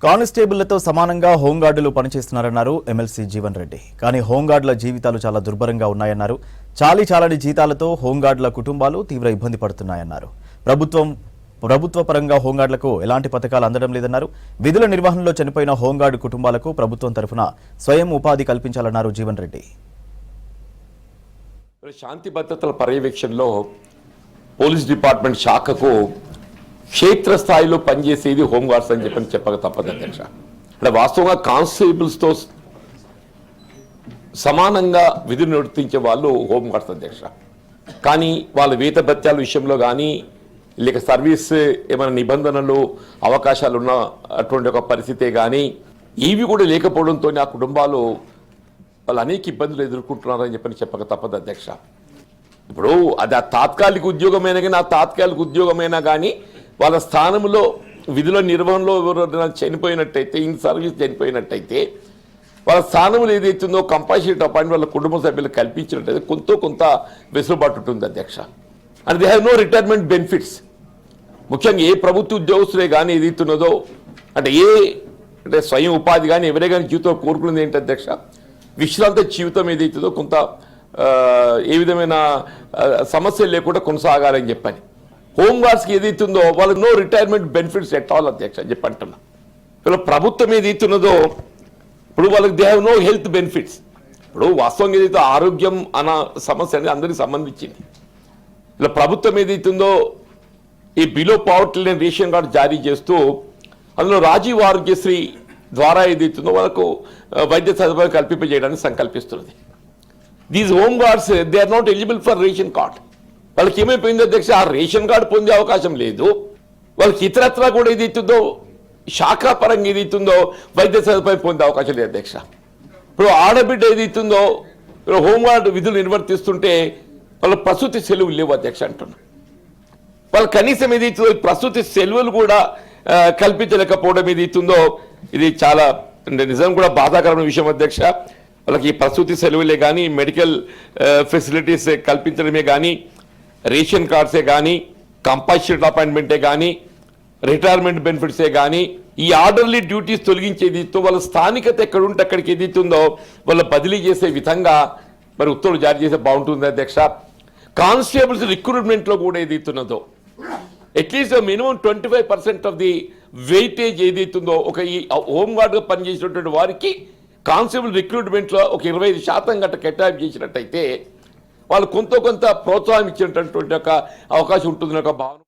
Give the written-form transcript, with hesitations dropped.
కానిస్టేబుళ్లతో సమానంగా హోంగార్డులు పనిచేస్తున్నారన్నారు ఎమ్మెల్సీ జీవన్ రెడ్డి. కానీ హోంగార్డుల జీవితాలు చాలా దుర్భరంగా ఉన్నాయన్నారు. చాలని జీతాలతో హోంగార్డుల కుటుంబాలు తీవ్ర ఇబ్బంది పడుతున్నాయన్నారు. ప్రభుత్వ పరంగా హోంగార్డులకు ఎలాంటి పథకాలు అందడం లేదన్నారు. విధుల నిర్వహణలో చనిపోయిన హోంగార్డు కుటుంబాలకు ప్రభుత్వం తరఫున స్వయం ఉపాధి కల్పించాలన్నారు జీవన్ రెడ్డి. శాంతి భద్రతల పర్యవేక్షణలో పోలీస్ డిపార్ట్మెంట్ శాఖకు క్షేత్రస్థాయిలో పనిచేసేది హోంగార్డ్స్ అని చెప్పక తప్పదు అధ్యక్ష. అంటే వాస్తవంగా కానిస్టేబుల్స్తో సమానంగా విధులు నిర్వర్తించే వాళ్ళు హోంగార్డ్స్ అధ్యక్ష. కానీ వాళ్ళ వేత భత్యాల విషయంలో కానీ లేక సర్వీస్ ఏమైనా నిబంధనలు అవకాశాలు ఉన్న అటువంటి ఒక పరిస్థితే కానీ ఇవి కూడా లేకపోవడంతో ఆ కుటుంబాలు వాళ్ళు అనేక ఇబ్బందులు ఎదుర్కొంటున్నారని చెప్పక తప్పదు అధ్యక్ష. ఇప్పుడు అది ఆ తాత్కాలిక ఉద్యోగమైనా కానీ ఆ తాత్కాలిక ఉద్యోగమైనా కానీ వాళ్ళ స్థానంలో విధుల నిర్వహణలో ఎవరైనా చనిపోయినట్టయితే ఇన్ సర్వీస్ చనిపోయినట్టయితే వాళ్ళ స్థానంలో ఏదైతుందో కంపల్సరీ అపాయింట్ వాళ్ళ కుటుంబ సభ్యులు కల్పించినట్టయితే కొంత వెసులుబాటు ఉంటుంది అధ్యక్ష. And they have no retirement benefits. ముఖ్యంగా ఏ ప్రభుత్వ ఉద్యోగస్తులే కానీ ఏదైతున్నదో అంటే స్వయం ఉపాధి కానీ ఎవరే కానీ జీవితం కోరుకునేది ఏంటి అధ్యక్ష, విశ్రాంత జీవితం ఏదైతుందో కొంత ఏ విధమైన సమస్యలు లేకుండా కొనసాగాలని చెప్పని. హోంగార్డ్స్కి ఏదైతుందో వాళ్ళకి no retirement benefits at all అధ్యక్ష అని చెప్పి అంటున్నా. ఇలా ప్రభుత్వం ఏదైతున్నదో ఇప్పుడు వాళ్ళకి they have no health benefits. ఇప్పుడు వాస్తవంగా ఏదైతే ఆరోగ్యం అన్న సమస్య అనేది అందరికీ సంబంధించింది. ఇలా ప్రభుత్వం ఏదైతుందో ఈ below poverty line ration card జారీ చేస్తూ అందులో రాజీవ్ ఆరోగ్యశ్రీ ద్వారా ఏదైతుందో వాళ్ళకు వైద్య సదుపాయం కల్పింపజేయడానికి సంకల్పిస్తున్నది. These home guards they are not eligible for ration card. వాళ్ళకి ఏమైపోయింది అధ్యక్ష, ఆ రేషన్ కార్డు పొందే అవకాశం లేదు. వాళ్ళకి ఇతరత్రా కూడా ఏదైతుందో శాఖాపరంగా ఏదైతుందో వైద్య సదుపాయం పొందే అవకాశం లేదు అధ్యక్ష. ఇప్పుడు ఆడబిడ్డ ఏదైతుందో హోంగార్డు విధులు నిర్వర్తిస్తుంటే వాళ్ళ ప్రసూతి సెలవులు లేవు అధ్యక్ష అంటున్నా. వాళ్ళు కనీసం ఏదైతుందో ప్రసూతి సెలవులు కూడా కల్పించలేకపోవడం ఏదైతుందో ఇది చాలా నిజం కూడా బాధాకరమైన విషయం అధ్యక్ష. వాళ్ళకి ప్రసూతి సెలవులే కానీ మెడికల్ ఫెసిలిటీస్ కల్పించడమే కానీ రేషన్ కార్డ్సే కానీ కంపల్సరీ అపాయింట్మెంటే కానీ రిటైర్మెంట్ బెనిఫిట్సే కానీ ఈ ఆర్డర్లీ డ్యూటీస్ తొలగించేది వాళ్ళ స్థానికత ఎక్కడుంటే అక్కడికి ఏదైతుందో వాళ్ళ బదిలీ చేసే విధంగా మరి ఉత్తర్వులు జారీ చేస్తే బాగుంటుంది అధ్యక్ష. కానిస్టేబుల్స్ రిక్రూట్మెంట్లో కూడా ఏదైతున్నదో at least minimum 25% of the weightage ఏదైతుందో ఒక ఈ హోంగార్డ్గా పనిచేసినటువంటి వారికి కానిస్టేబుల్ రిక్రూట్మెంట్లో ఒక 25% గట్ట కేటాయింపు చేసినట్టయితే వాళ్ళు కొంత ప్రోత్సాహం ఇచ్చినటువంటి ఒక అవకాశం ఉంటుందని ఒక భావన.